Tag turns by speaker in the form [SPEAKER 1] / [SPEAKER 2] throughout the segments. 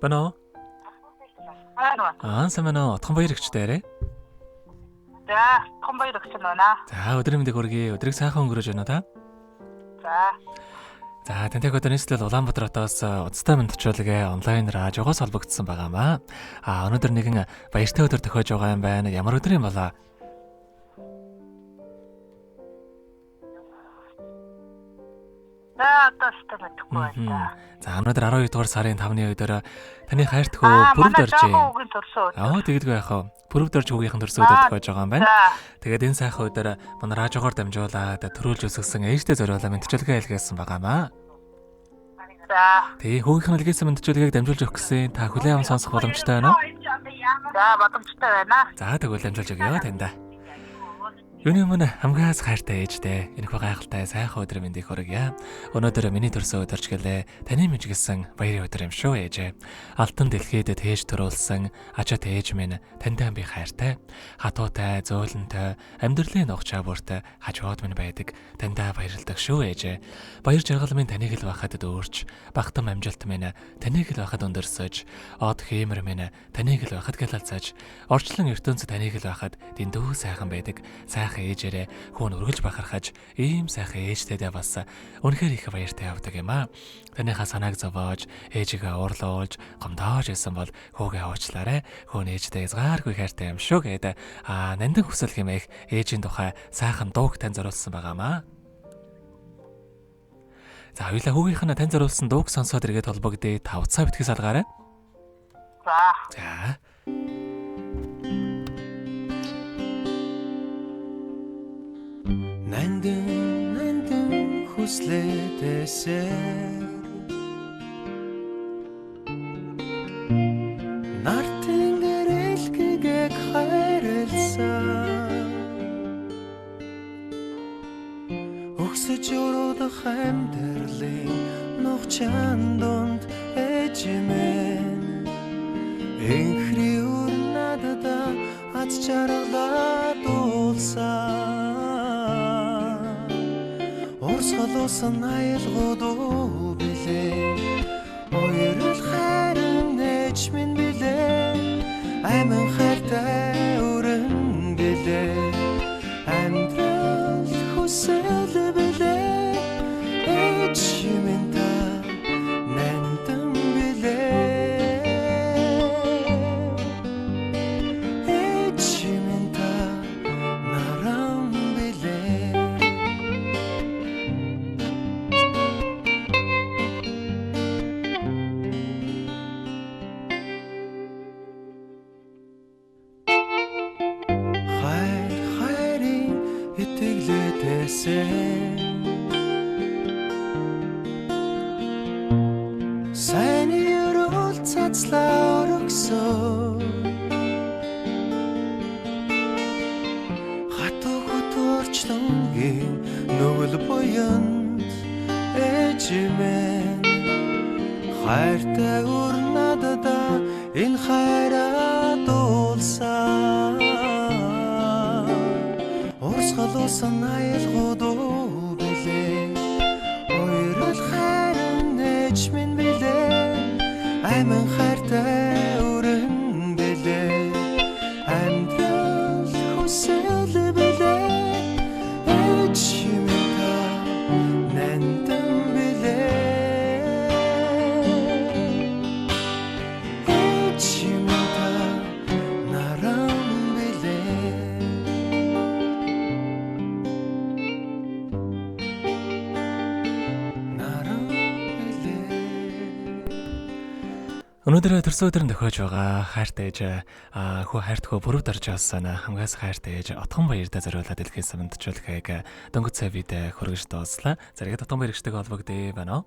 [SPEAKER 1] Бано. Самано отхон баяр өгчтэй.
[SPEAKER 2] За, том баяр өгч байна.
[SPEAKER 1] За, өдрийн мэндийг хүргэе. Өдрийг сайхан өнгөрөөж байна та. За, тэнтэйг одоо нийслэл Улаанбаатар хотоос Удастай мэндчүүлгээ онлайнаар жогоос холбогдсон байгаамаа. Өнөөдөр нэгэн баяртай өдөр тохиож байгаа юм байна. Ямар өдөр юм болоо?
[SPEAKER 2] Одоо ч мэдхгүй байна.
[SPEAKER 1] За, өнөөдөр 12 дугаар сарын 5-ны өдөр таны хайрт хөө бүрд оржээ. Тэгэлгүй яах вэ? Бүрд орж хүүгийнхэн төрсөн өдөр тохиож байгаа юм байна. Тэгээд энэ сайхан өдөр манай радиогоор дамжуулаад төрүүлж өсгсөн ээжтэй зориулаа мэндчүүлгээ илгээсэн байгаамаа. Тэгээ хүүгийнхэн илгээсэн мэндчүүлгээг дамжуулж өгөх гэсэн та хүлээн аван сонсох боломжтой байна уу?
[SPEAKER 2] За, боломжтой байна.
[SPEAKER 1] За, тэгвэл дамжуулж өгье танда. Юуны өмнө хамгаас хайртай ээжтэй энэхүү гайхалтай сайхан өдрийн мэндийг хүргье. Өнөөдөр миний төрсөн өдөрч гэлээ таны мижгсэн баярын өдөр юм шүү ээжээ. Алтан дэлхийд тээж төрүүлсэн ачаат ээж минь тантай би хайртай. Хатуутай, зөөлөнтэй, амьдралын нухчаа бүрт хажууд минь байдаг. Тантай баярлалдаг шүү ээжээ. Баяр жаргал минь таныг л байхад дүүрч, багтам амжилт минь таныг л байхад өндөрсөж, од хиймэр минь таныг л байхад гэлалцаж, орчлон ертөнцид таныг л байхад дэндүү сайхан байдаг. Сайхан ээжээрээ хүн өргөлж бахархаж ийм сайхан ээжтэйдээ бас үнэхээр их баяртай явдаг юм аа. Танийхаа санааг зовоож, ээжигээ уурлуулж, гомдоож исэн бол хүүгээ уучлаарай. Хүн ээжтэй хязгааргүй хайртай юм шүү гэдэг нандин хүсэл хэмээх ээжийн тухай сайхан дууг тань зориулсан байгаамаа. За, хоёулаа хүүгийнх нь тань зориулсан дууг сонсоод иргэд холбогдъё. 5 цаг битгий салгаарай. За.
[SPEAKER 3] Нандин хүслээдээсээ нартын гэрэлгээг хайрлсан өгсөж өрөдөх амьдралын нухчаан донд ээжимэн энхри өрнадада аз жаргалаа дуулсан Орсголоосон аялгуудуу билээ Ойрол хайрын ээж минь билээ Айман хайртай өрөн билээ Амьдрал хүсэл билээ Ээж минь та нандин билээ Ээж минь та наран билээ Сайн юрол цацлаа өргсөн Хатуу хөтөрчлөнгийн нүгэл буянд ээжимэн хайртай өрнадада энэ хайраа дуулсан Орсголоосон аялгуудуу билээ Ойрол хайрын ээж минь билээ Айман хайртай өрөн билээ Амьдрал хүсэл билээ Ээж минь та нандин билээ Ээж минь та наран билээ
[SPEAKER 1] Өнөөдөр төрсөн өдрөнд тохиож байгаа хайртай ээж хүү хайрт хөө бүрд орж авсан хамгаас хайртай ээж отхон баяртай зориулаад илгээсэн мэндчүүлгээг дөнгөж сая бид хүргэж дууслаа. Зэрэг отхон баярчтайг холбогдъё байна уу?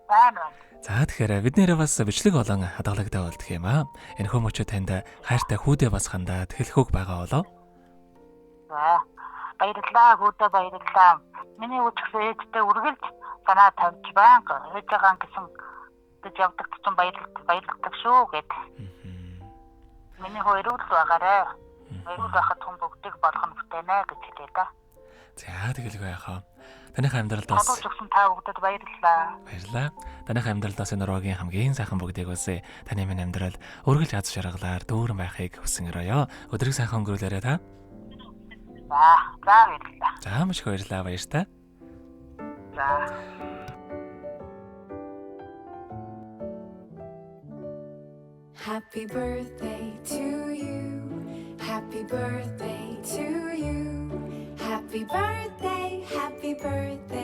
[SPEAKER 2] Байна.
[SPEAKER 1] За, тэгэхээр бид нэрээ бас бичлэг болон хадгалагтай болдох юм аа. Энэ хүмүүчүүд танд хайртай хүүдээ бас хандаад хэлэхүүг байгаа болоо?
[SPEAKER 2] За, баярлалаа хүүдээ баярлалаа. Миний үчигсэн ээжтэй үргэлж санаа тавьж байнга ээж байгаа гэсэн гэж явдаг чинь баярлалдаг шүү гэд. Миний хоёроо л байгаарэ. Хоёроо байхад хүн бүгдийг болгоно бүтээнэ гэж хэлээ да.
[SPEAKER 1] За, тэгэлгүй яхаа. Таныхаа амьдралд бас
[SPEAKER 2] Олж өгсөн та бүгдэд баярлалаа.
[SPEAKER 1] баярлалаа. Таныхаа амьдралд бас энэ уруугийн хамгийн сайхан бүгдийг үсэ. Таны минь амьдрал үргэлж аз жаргалаар дүүрэн байхыг хүсэн өрөөё. Өдрийг сайхан өнгөрүүлээрэй та.
[SPEAKER 2] За баярлалаа.
[SPEAKER 1] За маш их баярлалаа, баяр та.
[SPEAKER 2] За.
[SPEAKER 4] Happy birthday to you. Happy birthday to you. Happy birthday, happy birthday.